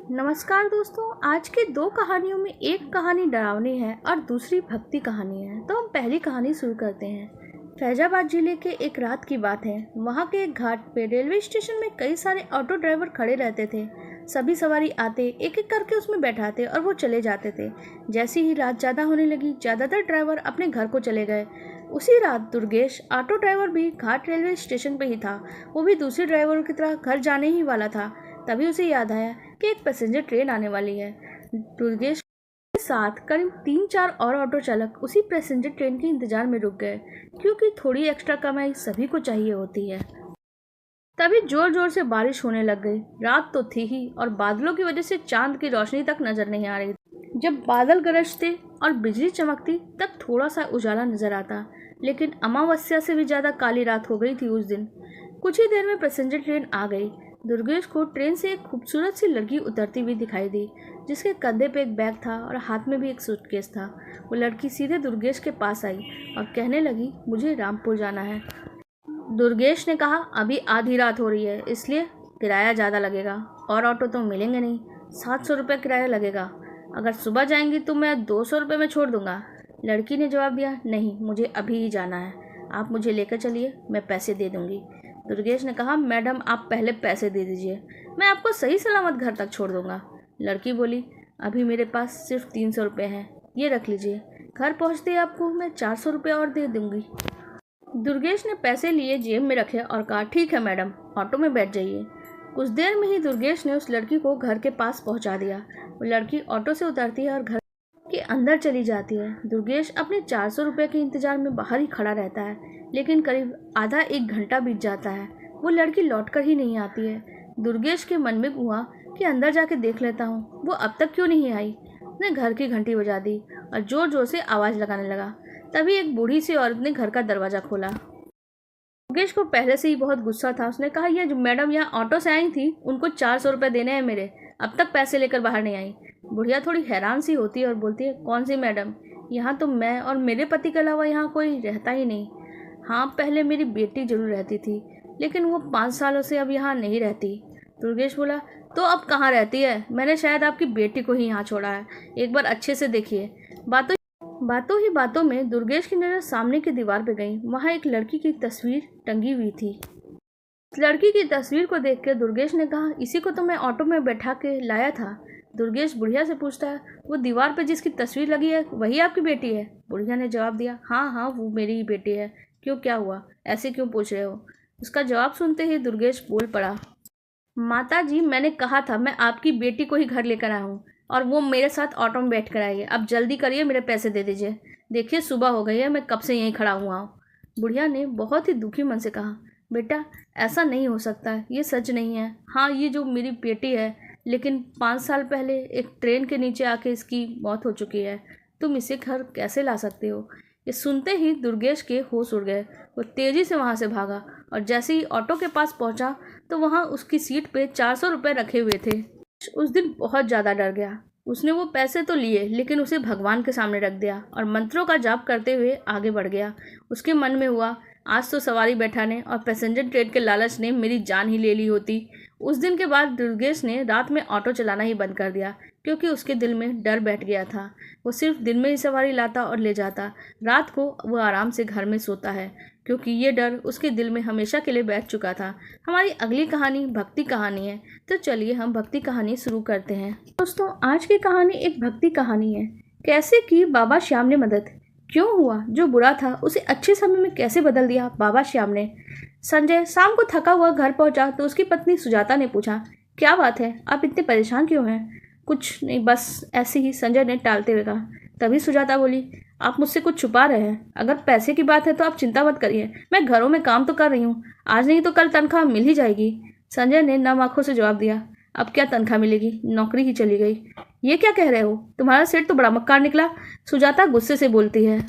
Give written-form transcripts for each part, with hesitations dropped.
नमस्कार दोस्तों। आज की दो कहानियों में एक कहानी डरावनी है और दूसरी भक्ति कहानी है। तो हम पहली कहानी शुरू करते हैं। फैजाबाद जिले के एक रात की बात है। वहाँ के एक घाट पे रेलवे स्टेशन में कई सारे ऑटो ड्राइवर खड़े रहते थे। सभी सवारी आते, एक एक करके उसमें बैठाते और वो चले जाते थे। जैसे ही रात ज़्यादा होने लगी, ज़्यादातर ड्राइवर अपने घर को चले गए। उसी रात दुर्गेश ऑटो ड्राइवर भी घाट रेलवे स्टेशन पे ही था। वो भी दूसरे ड्राइवरों की तरह घर जाने ही वाला था। तभी उसे याद आया कि एक पैसेंजर ट्रेन आने वाली है। दुर्गेश के साथ करीब 3-4 और ऑटो चालक उसी पैसेंजर ट्रेन के इंतजार में रुक गए, क्योंकि थोड़ी एक्स्ट्रा कमाई सभी को चाहिए होती है। तभी जोर जोर से बारिश होने लग गई। रात तो थी ही और बादलों की वजह से चांद की रोशनी तक नजर नहीं आ रही। जब बादल गरजते और बिजली चमकती तब थोड़ा सा उजाला नजर आता, लेकिन अमावस्या से भी ज्यादा काली रात हो गई थी उस दिन। कुछ ही देर में पैसेंजर ट्रेन आ गई। दुर्गेश को ट्रेन से एक खूबसूरत सी लड़की उतरती हुई दिखाई दी, जिसके कंधे पे एक बैग था और हाथ में भी एक सूटकेस था। वो लड़की सीधे दुर्गेश के पास आई और कहने लगी, मुझे रामपुर जाना है। दुर्गेश ने कहा, अभी आधी रात हो रही है, इसलिए किराया ज़्यादा लगेगा और ऑटो तो मिलेंगे नहीं। 700 रुपये किराया लगेगा। अगर सुबह जाएंगी तो मैं 200 रुपये में छोड़ दूंगा। लड़की ने जवाब दिया, नहीं, मुझे अभी ही जाना है। आप मुझे लेकर चलिए, मैं पैसे दे दूंगी। दुर्गेश ने कहा, मैडम आप पहले पैसे दे दीजिए, मैं आपको सही सलामत घर तक छोड़ दूंगा। लड़की बोली, अभी मेरे पास सिर्फ 300 रुपये हैं, ये रख लीजिए। घर पहुंचते ही आपको मैं 400 रुपये और दे दूंगी। दुर्गेश ने पैसे लिए, जेब में रखे और कहा, ठीक है मैडम, ऑटो में बैठ जाइए। कुछ देर में ही दुर्गेश ने उस लड़की को घर के पास पहुंचा दिया। वो लड़की ऑटो से उतरती है और घर के अंदर चली जाती है। दुर्गेश अपने 400 रुपये के इंतजार में बाहर ही खड़ा रहता है, लेकिन करीब आधा एक घंटा बीत जाता है। वो लड़की लौटकर ही नहीं आती है। दुर्गेश के मन में हुआ कि अंदर जाके देख लेता हूँ, वो अब तक क्यों नहीं आई। उसने घर की घंटी बजा दी और जोर जोर से आवाज़ लगाने लगा। तभी एक बूढ़ी सी औरत ने घर का दरवाज़ा खोला। दुर्गेश को पहले से ही बहुत गुस्सा था। उसने कहा, ये जो मैडम यहाँ ऑटो से आई थी, उनको 400 रुपये देने हैं मेरे, अब तक पैसे लेकर बाहर नहीं आई। बुढ़िया थोड़ी हैरान सी होती है और बोलती है, कौन सी मैडम, यहाँ तो मैं और मेरे पति के अलावा यहाँ कोई रहता ही नहीं। हाँ, पहले मेरी बेटी जरूर रहती थी, लेकिन वो 5 सालों से अब यहाँ नहीं रहती। दुर्गेश बोला, तो अब कहाँ रहती है? मैंने शायद आपकी बेटी को ही यहाँ छोड़ा है, एक बार अच्छे से देखिए। बातों ही बातों में दुर्गेश की नज़र सामने की दीवार पर गई। वहाँ एक लड़की की तस्वीर टंगी हुई थी। लड़की की तस्वीर को देखकर दुर्गेश ने कहा, इसी को तो मैं ऑटो में बैठा के लाया था। दुर्गेश बुढ़िया से पूछता है, वो दीवार पर जिसकी तस्वीर लगी है वही आपकी बेटी है? बुढ़िया ने जवाब दिया, हाँ हाँ, वो मेरी ही बेटी है। क्यों, क्या हुआ, ऐसे क्यों पूछ रहे हो? उसका जवाब सुनते ही दुर्गेश बोल पड़ा, माता जी, मैंने कहा था मैं आपकी बेटी को ही घर लेकर आया हूँ और वो मेरे साथ ऑटो में बैठ कर आई है। अब जल्दी करिए, मेरे पैसे दे दीजिए। देखिए सुबह हो गई है, मैं कब से यहीं खड़ा हुआ हूँ। बुढ़िया ने बहुत ही दुखी मन से कहा, बेटा ऐसा नहीं हो सकता, ये सच नहीं है। हाँ, ये जो मेरी बेटी है, लेकिन 5 साल पहले एक ट्रेन के नीचे आके इसकी मौत हो चुकी है। तुम इसे घर कैसे ला सकते हो? ये सुनते ही दुर्गेश के होश उड़ गए। वो तेज़ी से वहाँ से भागा और जैसे ही ऑटो के पास पहुँचा तो वहाँ उसकी सीट पे 400 रुपये रखे हुए थे। उस दिन बहुत ज़्यादा डर गया। उसने वो पैसे तो लिए, लेकिन उसे भगवान के सामने रख दिया और मंत्रों का जाप करते हुए आगे बढ़ गया। उसके मन में हुआ, आज तो सवारी बैठाने और पैसेंजर ट्रेन के लालच ने मेरी जान ही ले ली होती। उस दिन के बाद दुर्गेश ने रात में ऑटो चलाना ही बंद कर दिया, क्योंकि उसके दिल में डर बैठ गया था। वो सिर्फ दिन में ही सवारी लाता और ले जाता। रात को वो आराम से घर में सोता है, क्योंकि ये डर उसके दिल में हमेशा के लिए बैठ चुका था। हमारी अगली कहानी भक्ति कहानी है, तो चलिए हम भक्ति कहानी शुरू करते हैं। दोस्तों, आज की कहानी एक भक्ति कहानी है। कैसे की बाबा श्याम ने मदद, क्यों हुआ जो बुरा था उसे अच्छे समय में कैसे बदल दिया बाबा श्याम ने। संजय शाम को थका हुआ घर पहुंचा तो उसकी पत्नी सुजाता ने पूछा, क्या बात है, आप इतने परेशान क्यों हैं? कुछ नहीं, बस ऐसे ही, संजय ने टालते हुए कहा। तभी सुजाता बोली, आप मुझसे कुछ छुपा रहे हैं। अगर पैसे की बात है तो आप चिंता मत करिए, मैं घरों में काम तो कर रही हूँ, आज नहीं तो कल तनख्वाह मिल ही जाएगी। संजय ने नम आंखों से जवाब दिया, अब क्या तनख्वाह मिलेगी, नौकरी ही चली गई। ये क्या कह रहे हो, तुम्हारा सेठ तो बड़ा मक्कार निकला, सुजाता गुस्से से बोलती है।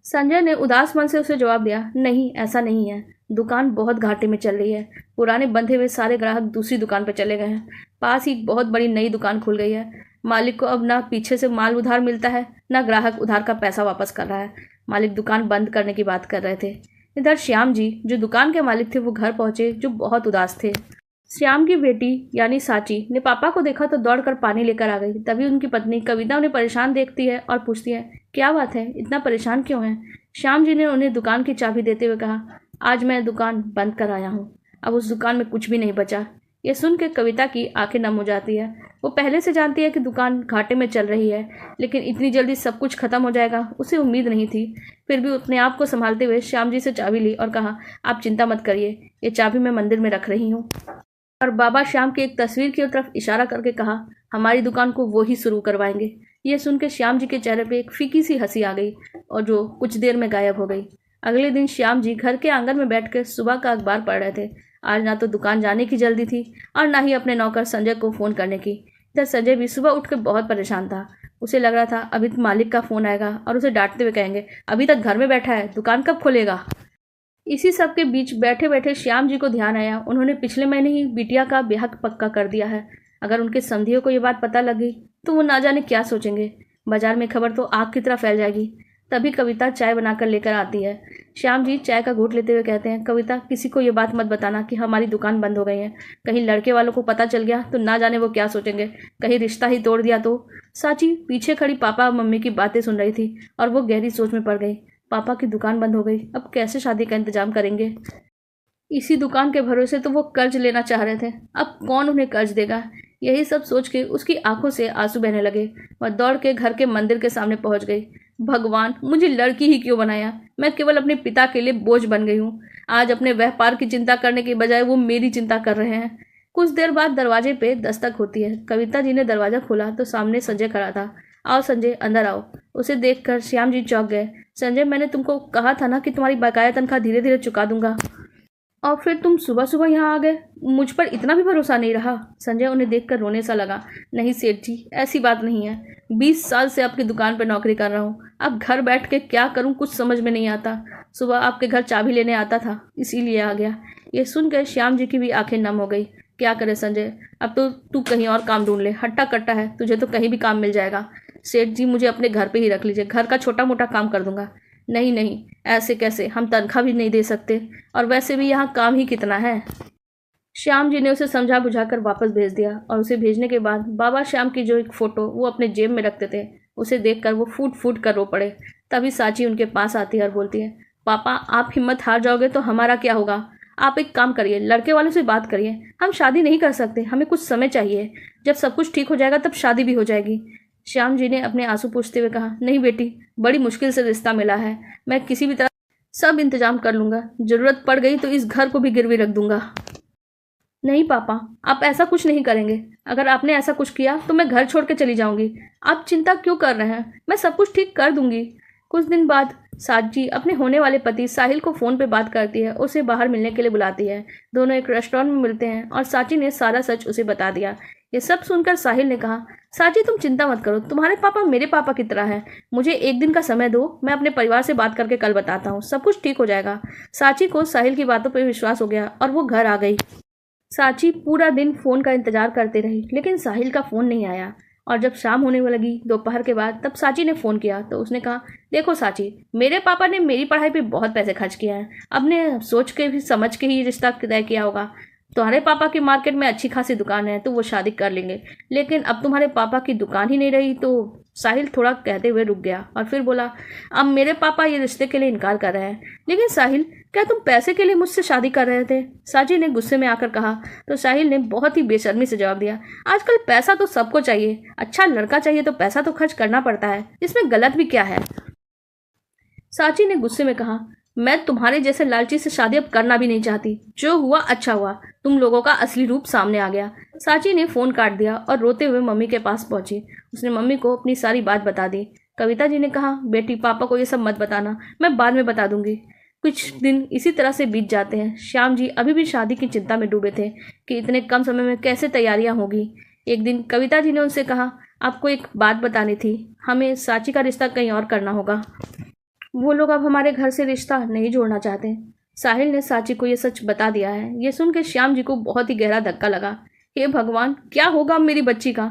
संजय ने उदास मन से उसे जवाब दिया, नहीं ऐसा नहीं है, दुकान बहुत घाटे में चल रही है। पुराने बंधे हुए सारे ग्राहक दूसरी दुकान पर चले गए हैं। पास ही बहुत बड़ी नई दुकान खुल गई है। मालिक को अब ना पीछे से माल उधार मिलता है, ना ग्राहक उधार का पैसा वापस कर रहा है। मालिक दुकान बंद करने की बात कर रहे थे। इधर श्याम जी जो दुकान के मालिक थे वो घर पहुंचे, जो बहुत उदास थे। श्याम की बेटी यानी साची ने पापा को देखा तो दौड़कर पानी लेकर आ गई। तभी उनकी पत्नी कविता उन्हें परेशान देखती है और पूछती है, क्या बात है, इतना परेशान क्यों है? श्याम जी ने उन्हें दुकान की चाबी देते हुए कहा, आज मैं दुकान बंद कर आया हूँ। अब उस दुकान में कुछ भी नहीं बचा। यह सुन के कविता की आंखें नम हो जाती है। वो पहले से जानती है कि दुकान घाटे में चल रही है, लेकिन इतनी जल्दी सब कुछ खत्म हो जाएगा उसे उम्मीद नहीं थी। फिर भी अपने आप को संभालते हुए श्याम जी से चाबी ली और कहा, आप चिंता मत करिए, ये चाबी मैं मंदिर में रख रही हूँ। और बाबा श्याम की एक तस्वीर की तरफ इशारा करके कहा, हमारी दुकान को वो ही शुरू करवाएंगे। ये सुनकर श्याम जी के चेहरे पे एक फीकी सी हंसी आ गई और जो कुछ देर में गायब हो गई। अगले दिन श्याम जी घर के आंगन में बैठकर सुबह का अखबार पढ़ रहे थे। आज ना तो दुकान जाने की जल्दी थी और ना ही अपने नौकर संजय को फ़ोन करने की। इधर संजय भी सुबह उठकर बहुत परेशान था। उसे लग रहा था अभी मालिक का फ़ोन आएगा और उसे डांटते हुए कहेंगे, अभी तक घर में बैठा है, दुकान कब खोलेगा। इसी सब के बीच बैठे बैठे श्याम जी को ध्यान आया, उन्होंने पिछले महीने ही बिटिया का ब्याह पक्का कर दिया है। अगर उनके समधियों को ये बात पता लगी तो वो ना जाने क्या सोचेंगे। बाजार में खबर तो आग की तरह फैल जाएगी। तभी कविता चाय बनाकर लेकर आती है। श्याम जी चाय का घूंट लेते हुए कहते हैं, कविता, किसी को ये बात मत बताना कि हमारी दुकान बंद हो गई है। कहीं लड़के वालों को पता चल गया तो ना जाने वो क्या सोचेंगे, कहीं रिश्ता ही तोड़ दिया तो। साची पीछे खड़ी पापा और मम्मी की बातें सुन रही थी और वो गहरी सोच में पड़ गई। पापा की दुकान बंद हो गई, अब कैसे शादी का इंतजाम करेंगे? इसी दुकान के भरोसे तो वो कर्ज लेना चाह रहे थे, अब कौन उन्हें कर्ज देगा? यही सब सोच के उसकी आंखों से आंसू बहने लगे। वह दौड़ के घर के मंदिर के सामने पहुंच गई। भगवान, मुझे लड़की ही क्यों बनाया? मैं केवल अपने पिता के लिए बोझ बन गई हूँ। आज अपने व्यापार की चिंता करने के बजाय वो मेरी चिंता कर रहे हैं। कुछ देर बाद दरवाजे पे दस्तक होती है। कविता जी ने दरवाजा खोला तो सामने संजय खड़ा था। आओ संजय, अंदर आओ। उसे देखकर श्याम जी चौंक गए। संजय, मैंने तुमको कहा था ना कि तुम्हारी बकाया तनख्वाह धीरे धीरे चुका दूंगा, और फिर तुम सुबह सुबह यहाँ आ गए। मुझ पर इतना भी भरोसा नहीं रहा। संजय उन्हें देखकर रोने सा लगा। नहीं सेठ जी, ऐसी बात नहीं है। 20 साल से आपकी दुकान पर नौकरी कर रहा हूँ। अब घर बैठ के क्या करूँ कुछ समझ में नहीं आता। सुबह आपके घर चाबी लेने आता था, इसीलिए आ गया। ये सुनकर श्याम जी की भी आंखें नम हो गई। क्या करे संजय, अब तो तू कहीं और काम ढूंढ ले। हट्टा कट्टा है, तुझे तो कहीं भी काम मिल जाएगा। सेठ जी, मुझे अपने घर पे ही रख लीजिए, घर का छोटा मोटा काम कर दूंगा। नहीं नहीं, ऐसे कैसे, हम तनख्वाह भी नहीं दे सकते, और वैसे भी यहाँ काम ही कितना है। श्याम जी ने उसे समझा बुझाकर वापस भेज दिया और उसे भेजने के बाद बाबा श्याम की जो एक फ़ोटो वो अपने जेब में रखते थे, उसे देखकर वो फूट फूट कर रो पड़े। तभी साची उनके पास आती है और बोलती है, पापा, आप हिम्मत हार जाओगे तो हमारा क्या होगा? आप एक काम करिए, लड़के वालों से बात करिए। हम शादी नहीं कर सकते, हमें कुछ समय चाहिए। जब सब कुछ ठीक हो जाएगा तब शादी भी हो जाएगी। श्याम जी ने अपने आंसू पोंछते हुए कहा, नहीं बेटी, बड़ी मुश्किल से रिश्ता मिला है। मैं किसी भी तरह सब इंतजाम कर लूँगा। ज़रूरत पड़ गई तो इस घर को भी गिरवी रख दूंगा। नहीं पापा, आप ऐसा कुछ नहीं करेंगे। अगर आपने ऐसा कुछ किया तो मैं घर छोड़ के चली जाऊंगी। आप चिंता क्यों कर रहे हैं? मैं सब कुछ ठीक कर दूंगी। कुछ दिन बाद साची अपने होने वाले पति साहिल को फ़ोन पे बात करती है, उसे बाहर मिलने के लिए बुलाती है। दोनों एक रेस्टोरेंट में मिलते हैं और साची ने सारा सच उसे बता दिया। ये सब सुनकर साहिल ने कहा, साची तुम चिंता मत करो, तुम्हारे पापा मेरे पापा की तरह हैं। मुझे एक दिन का समय दो, मैं अपने परिवार से बात करके कल बताता हूँ, सब कुछ ठीक हो जाएगा। साची को साहिल की बातों पर विश्वास हो गया और वो घर आ गई। साची पूरा दिन फ़ोन का इंतजार करते रही, लेकिन साहिल का फ़ोन नहीं आया। और जब शाम होने लगी दोपहर के बाद, तब साची ने फ़ोन किया तो उसने कहा, देखो साची, मेरे पापा ने मेरी पढ़ाई पे बहुत पैसे खर्च किए हैं। अब ने सोच के भी समझ के ही रिश्ता तय किया होगा। तुम्हारे पापा की मार्केट में अच्छी खासी दुकान है तो वो शादी कर लेंगे, लेकिन अब तुम्हारे पापा की दुकान ही नहीं रही। तो साहिल थोड़ा कहते हुए रुक गया और फिर बोला, अब मेरे पापा ये रिश्ते के लिए इनकार कर रहे हैं। लेकिन साहिल, क्या तुम पैसे के लिए मुझसे शादी कर रहे थे? साची ने गुस्से में आकर कहा। तो साहिल ने बहुत ही बेशर्मी से जवाब दिया, आजकल पैसा तो सबको चाहिए, अच्छा लड़का चाहिए तो पैसा तो खर्च करना पड़ता है, इसमें गलत भी क्या है? साची ने गुस्से में कहा, मैं तुम्हारे जैसे लालची से शादी अब करना भी नहीं चाहती। जो हुआ अच्छा हुआ, तुम लोगों का असली रूप सामने आ गया। साची ने फ़ोन काट दिया और रोते हुए मम्मी के पास पहुंची। उसने मम्मी को अपनी सारी बात बता दी। कविता जी ने कहा, बेटी, पापा को ये सब मत बताना, मैं बाद में बता दूंगी। कुछ दिन इसी तरह से बीत जाते हैं। श्याम जी अभी भी शादी की चिंता में डूबे थे कि इतने कम समय में कैसे तैयारियां होगी। एक दिन कविता जी ने उनसे कहा, आपको एक बात बतानी थी, हमें साची का रिश्ता कहीं और करना होगा। वो लोग अब हमारे घर से रिश्ता नहीं जोड़ना चाहते। साहिल ने साची को ये सच बता दिया है। ये सुन के श्याम जी को बहुत ही गहरा धक्का लगा। हे भगवान, क्या होगा मेरी बच्ची का?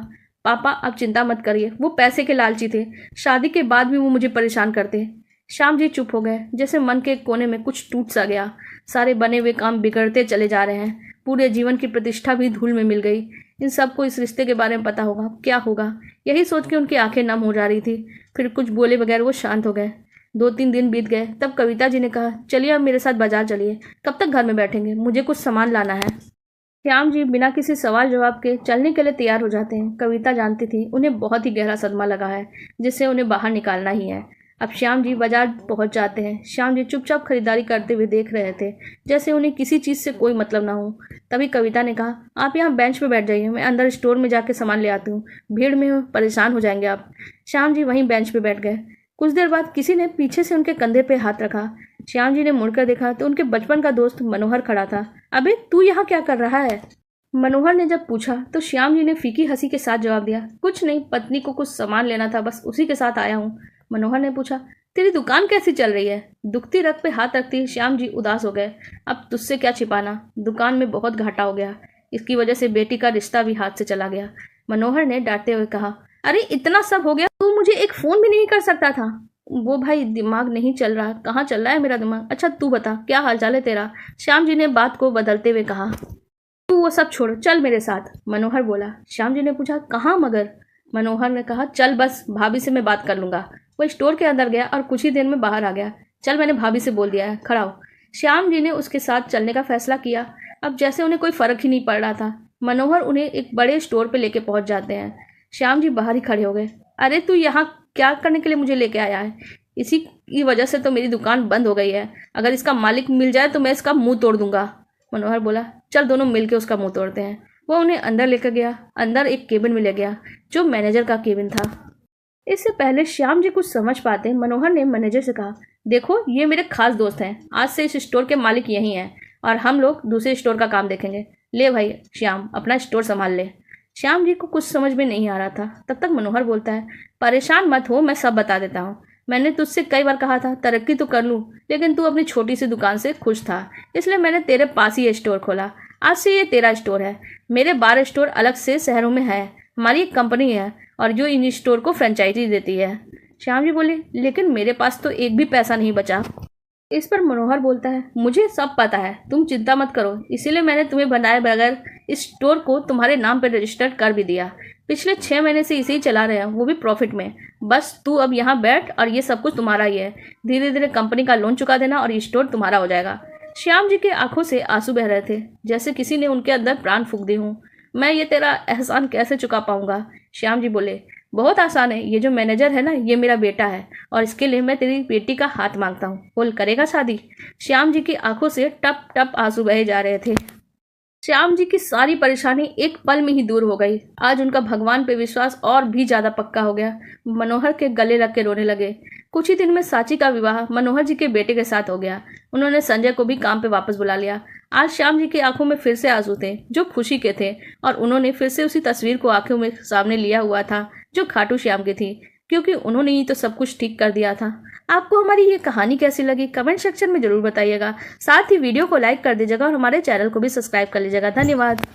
पापा, आप चिंता मत करिए, वो पैसे के लालची थे, शादी के बाद भी वो मुझे परेशान करते। श्याम जी चुप हो गए, जैसे मन के कोने में कुछ टूट सा गया। सारे बने हुए काम बिगड़ते चले जा रहे हैं, पूरे जीवन की प्रतिष्ठा भी धूल में मिल गई। इन सबको इस रिश्ते के बारे में पता होगा, क्या होगा, यही सोच के उनकी आंखें नम हो जा रही थी। फिर कुछ बोले बगैर वो शांत हो गए। 2-3 दिन बीत गए, तब कविता जी ने कहा, चलिए अब मेरे साथ बाजार चलिए। कब तक घर में बैठेंगे, मुझे कुछ सामान लाना है। श्याम जी बिना किसी सवाल जवाब के चलने के लिए तैयार हो जाते हैं। कविता जानती थी उन्हें बहुत ही गहरा सदमा लगा है, जिससे उन्हें बाहर निकालना ही है। अब श्याम जी बाजार पहुंच जाते हैं। श्याम जी चुपचाप खरीदारी करते हुए देख रहे थे, जैसे उन्हें किसी चीज़ से कोई मतलब ना हो। तभी कविता ने कहा, आप यहाँ बेंच पे बैठ जाइए, मैं अंदर स्टोर में जाके सामान ले आती हूँ। भीड़ में परेशान हो जाएंगे आप। श्याम जी वहीं बेंच पे बैठ गए। कुछ देर बाद किसी ने पीछे से उनके कंधे पे हाथ रखा। श्याम जी ने मुड़कर देखा तो उनके बचपन का दोस्त मनोहर खड़ा था। अबे तू यहाँ क्या कर रहा है? मनोहर ने जब पूछा तो श्याम जी ने फीकी हंसी के साथ जवाब दिया, कुछ नहीं, पत्नी को कुछ सामान लेना था, बस उसी के साथ आया हूँ। मनोहर ने पूछा, तेरी दुकान कैसी चल रही है? दुखती रग पे हाथ रखती श्याम जी उदास हो गए। अब तुझसे क्या छिपाना, दुकान में बहुत घाटा हो गया, इसकी वजह से बेटी का रिश्ता भी हाथ से चला गया। मनोहर ने डांटते हुए कहा, अरे इतना सब हो गया, तू मुझे एक फ़ोन भी नहीं कर सकता था? वो भाई दिमाग नहीं चल रहा। कहाँ चल रहा है मेरा दिमाग? अच्छा तू बता, क्या हाल चाल है तेरा? श्याम जी ने बात को बदलते हुए कहा, तू वो सब छोड़, चल मेरे साथ। मनोहर बोला। श्याम जी ने पूछा, कहाँ मगर? मनोहर ने कहा, चल बस, भाभी से मैं बात कर लूँगा। वो स्टोर के अंदर गया और कुछ ही देर में बाहर आ गया। चल मैंने भाभी से बोल दिया है, खड़ा हो। श्याम जी ने उसके साथ चलने का फैसला किया। अब जैसे उन्हें कोई फ़र्क ही नहीं पड़ रहा था। मनोहर उन्हें एक बड़े स्टोर पर लेके पहुँच जाते हैं। श्याम जी बाहर ही खड़े हो गए। अरे तू यहाँ क्या करने के लिए मुझे लेके आया है? इसी की वजह से तो मेरी दुकान बंद हो गई है। अगर इसका मालिक मिल जाए तो मैं इसका मुंह तोड़ दूंगा। मनोहर बोला, चल दोनों मिलके उसका मुंह तोड़ते हैं। वो उन्हें अंदर लेकर गया। अंदर एक केबिन में ले गया, जो मैनेजर का केबिन था। इससे पहले श्याम जी कुछ समझ पाते, मनोहर ने मैनेजर से कहा, देखो ये मेरे खास दोस्त हैं, आज से इस स्टोर के मालिक यही हैं और हम लोग दूसरे स्टोर का काम देखेंगे। ले भाई श्याम, अपना स्टोर संभाल ले। श्याम जी को कुछ समझ में नहीं आ रहा था। तब तक मनोहर बोलता है, परेशान मत हो, मैं सब बता देता हूँ। मैंने तुझसे कई बार कहा था तरक्की तो कर लूँ, लेकिन तू अपनी छोटी सी दुकान से खुश था, इसलिए मैंने तेरे पास ही ये स्टोर खोला। आज से ये तेरा स्टोर है। मेरे 12 स्टोर अलग से शहरों में है। हमारी एक कंपनी है और जो इन स्टोर को फ्रेंचाइजी देती है। श्याम जी बोले, लेकिन मेरे पास तो एक भी पैसा नहीं बचा। इस पर मनोहर बोलता है, मुझे सब पता है, तुम चिंता मत करो, इसीलिए मैंने तुम्हें बनाए बगैर इस स्टोर को तुम्हारे नाम पर रजिस्टर्ड कर भी दिया। पिछले 6 महीने से इसे ही चला रहे हैं, वो भी प्रॉफिट में। बस तू अब यहाँ बैठ और ये सब कुछ तुम्हारा ही है। धीरे धीरे कंपनी का लोन चुका देना और ये स्टोर तुम्हारा हो जाएगा। श्याम जी के आंखों से आंसू बह रहे थे, जैसे किसी ने उनके अंदर प्राण फूंक दी हूँ। मैं ये तेरा एहसान कैसे चुका पाऊंगा? श्याम जी बोले, बहुत आसान है, ये जो मैनेजर है ना, ये मेरा बेटा है और इसके लिए मैं तेरी बेटी का हाथ मांगता हूँ। बोल, करेगा शादी? श्याम जी की आंखों से टप टप आंसू बहे जा रहे थे। श्याम जी की सारी परेशानी एक पल में ही दूर हो गई। आज उनका भगवान पे विश्वास और भी ज्यादा पक्का हो गया। मनोहर के गले लग के रोने लगे। कुछ ही दिन में साची का विवाह मनोहर जी के बेटे के साथ हो गया। उन्होंने संजय को भी काम पे वापस बुला लिया। आज श्याम जी की आंखों में फिर से आंसू थे, जो खुशी के थे, और उन्होंने फिर से उसी तस्वीर को आंखों में सामने लिया हुआ था जो खाटू श्याम की थी, क्योंकि उन्होंने ही तो सब कुछ ठीक कर दिया था। आपको हमारी ये कहानी कैसी लगी कमेंट सेक्शन में जरूर बताइएगा। साथ ही वीडियो को लाइक कर दीजिएगा और हमारे चैनल को भी सब्सक्राइब कर लीजिएगा। धन्यवाद।